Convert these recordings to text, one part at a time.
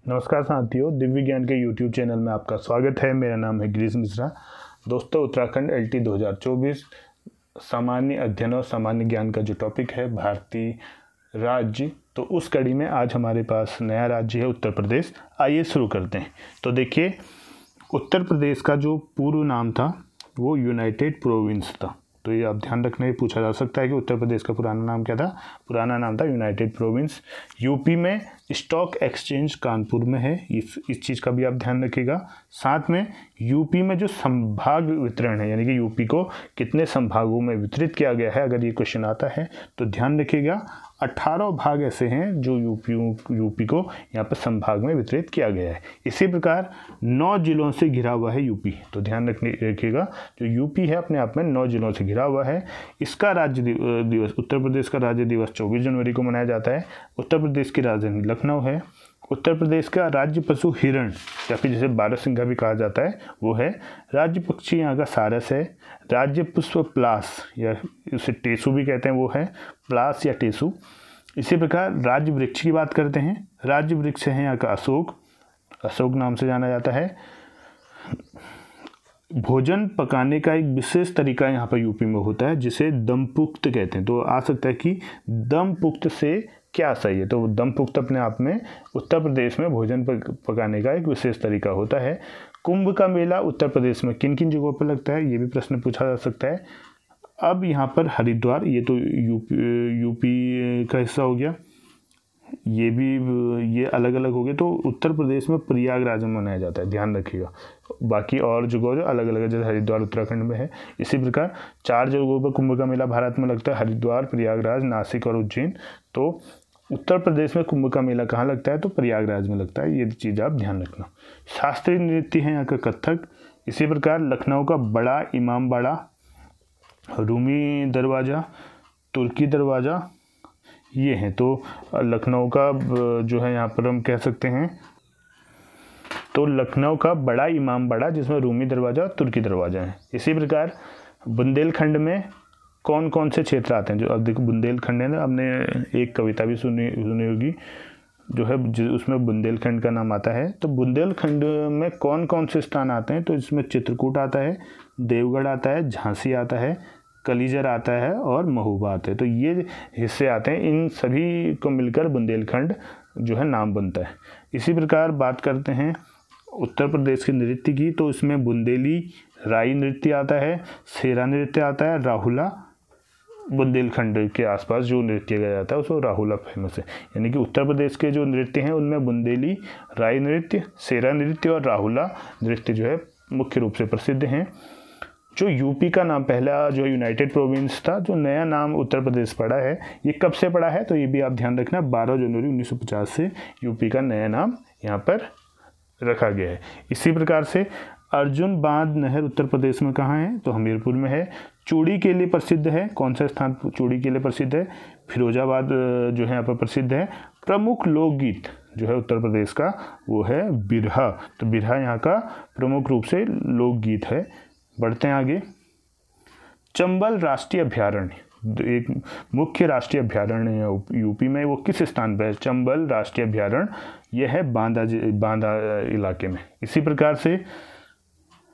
नमस्कार साथियों, दिव्य ज्ञान के YouTube चैनल में आपका स्वागत है। मेरा नाम है गिरीश मिश्रा। दोस्तों, उत्तराखंड LT 2024 सामान्य अध्ययन और सामान्य ज्ञान का जो टॉपिक है भारतीय राज्य, तो उस कड़ी में आज हमारे पास नया राज्य है उत्तर प्रदेश। आइए शुरू करते हैं। तो देखिए, उत्तर प्रदेश का जो पूर्व नाम था वो यूनाइटेड प्रोविंस था। तो ये आप ध्यान रखना, ही पूछा जा सकता है कि उत्तर प्रदेश का पुराना नाम क्या था। पुराना नाम था यूनाइटेड प्रोविंस। यूपी में स्टॉक एक्सचेंज कानपुर में है, इस चीज़ का भी आप ध्यान रखिएगा। साथ में यूपी में जो संभाग वितरण है, यानी कि यूपी को कितने संभागों में वितरित किया गया है, अगर ये क्वेश्चन आता है तो ध्यान रखिएगा 18 भाग ऐसे हैं जो यूपी को यहाँ पर संभाग में वितरित किया गया है। इसी प्रकार 9 जिलों से घिरा हुआ है यूपी। तो ध्यान रखिएगा, जो यूपी है अपने आप में 9 जिलों से घिरा हुआ है। इसका राज्य दिवस, उत्तर प्रदेश का राज्य दिवस 24 जनवरी को मनाया जाता है। उत्तर प्रदेश की राजधानी लखनऊ है। उत्तर प्रदेश का राज्य पशु हिरण या फिर जिसे बारहसिंघा भी कहा जाता है वो है। राज्य पक्षी यहाँ का सारस है। राज्य पुष्प प्लास या उसे टेसु भी कहते हैं, वो है प्लास या टेसु। इसी प्रकार राज्य वृक्ष की बात करते हैं। राज्य वृक्ष है यहाँ का अशोक, अशोक नाम से जाना जाता है। भोजन पकाने का एक विशेष तरीका यहाँ पर यूपी में होता है जिसे दमपुख्त कहते हैं। तो आ सकता है कि दमपुख्त से क्या सही है, तो दमपुख्त अपने आप में उत्तर प्रदेश में भोजन पकाने का एक विशेष तरीका होता है। कुंभ का मेला उत्तर प्रदेश में किन किन जगहों पर लगता है, ये भी प्रश्न पूछा जा सकता है। अब यहाँ पर हरिद्वार, ये तो यूपी का हिस्सा हो गया, ये अलग अलग हो गए। तो उत्तर प्रदेश में प्रयागराज में मनाया जाता है, ध्यान रखिएगा। बाकी और जगह जो अलग अलग है, जैसे हरिद्वार उत्तराखंड में है। इसी प्रकार 4 जगहों पर कुंभ का मेला भारत में लगता है, हरिद्वार, प्रयागराज, नासिक और उज्जैन। तो उत्तर प्रदेश में कुंभ का मेला कहाँ लगता है, तो प्रयागराज में लगता है। ये चीज़ आप ध्यान रखना। शास्त्रीय नृत्य है यहाँ का कथक। इसी प्रकार लखनऊ का बड़ा इमामबाड़ा, रूमी दरवाज़ा, तुर्की दरवाज़ा, ये हैं। तो लखनऊ का जो है यहाँ पर हम कह सकते हैं, तो लखनऊ का बड़ा इमामबाड़ा जिसमें रूमी दरवाज़ा और तुर्की दरवाज़ा है। इसी प्रकार बुंदेलखंड में कौन कौन से क्षेत्र आते हैं, जो अब देखो बुंदेलखंड है ना, हमने एक कविता भी सुनी होगी जो है, उसमें बुंदेलखंड का नाम आता है। तो बुंदेलखंड में कौन कौन से स्थान आते हैं, तो इसमें चित्रकूट आता है, देवगढ़ आता है, झांसी आता है, कलीजर आता है और महोबा आता है। तो ये हिस्से आते हैं, इन सभी को मिलकर बुंदेलखंड जो है नाम बनता है। इसी प्रकार बात करते हैं उत्तर प्रदेश के नृत्य की, तो इसमें बुंदेली राई नृत्य आता है, सेरा नृत्य आता है, राहुला बुंदेलखंड के आसपास जो नृत्य गाया जाता है उसको राहुला फेमस है। यानी कि उत्तर प्रदेश के जो नृत्य हैं उनमें बुंदेली राई नृत्य, सेरा नृत्य और राहुला नृत्य जो है मुख्य रूप से प्रसिद्ध हैं। जो यूपी का नाम पहला जो यूनाइटेड प्रोविंस था, जो नया नाम उत्तर प्रदेश पड़ा है, ये कब से पड़ा है, तो ये भी आप ध्यान रखना, 12 जनवरी 1950 से यूपी का नया नाम यहाँ पर रखा गया है। इसी प्रकार से अर्जुन बांध नहर उत्तर प्रदेश में कहाँ है, तो हमीरपुर में है। चूड़ी के लिए प्रसिद्ध है, कौन सा स्थान चूड़ी के लिए प्रसिद्ध है, फिरोजाबाद जो है यहाँ पर प्रसिद्ध है। प्रमुख लोकगीत जो है उत्तर प्रदेश का वो है बिरहा। तो बिरहा यहाँ का प्रमुख रूप से लोकगीत है। बढ़ते हैं आगे। चंबल राष्ट्रीय अभ्यारण्य एक मुख्य राष्ट्रीय अभ्यारण्य है यूपी में, वो किस स्थान पर है, चंबल राष्ट्रीय अभ्यारण्य यह है बांदा इलाके में। इसी प्रकार से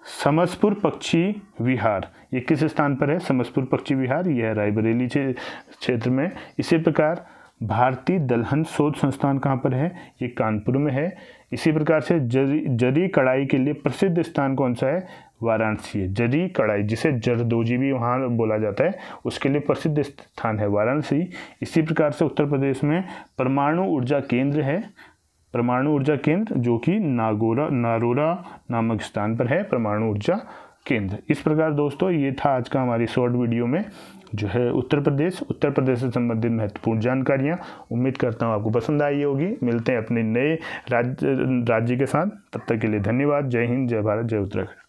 समसपुर पक्षी विहार ये किस स्थान पर है, समसपुर पक्षी विहार यह है रायबरेली क्षेत्र में। इसी प्रकार भारतीय दलहन शोध संस्थान कहाँ पर है, ये कानपुर में है। इसी प्रकार से जरी कढ़ाई के लिए प्रसिद्ध स्थान कौन सा है, वाराणसी है। जरी कढ़ाई जिसे जरदोजी भी वहाँ बोला जाता है, उसके लिए प्रसिद्ध स्थान है वाराणसी। इसी प्रकार से उत्तर प्रदेश में परमाणु ऊर्जा केंद्र है, परमाणु ऊर्जा केंद्र जो कि नारोरा नामक स्थान पर है, परमाणु ऊर्जा केंद्र। इस प्रकार दोस्तों ये था आज का हमारी शॉर्ट वीडियो में जो है उत्तर प्रदेश से संबंधित महत्वपूर्ण जानकारियाँ। उम्मीद करता हूँ आपको पसंद आई होगी। मिलते हैं अपने नए राज्य के साथ, तब तक के लिए धन्यवाद। जय हिंद, जय भारत, जय उत्तराखंड।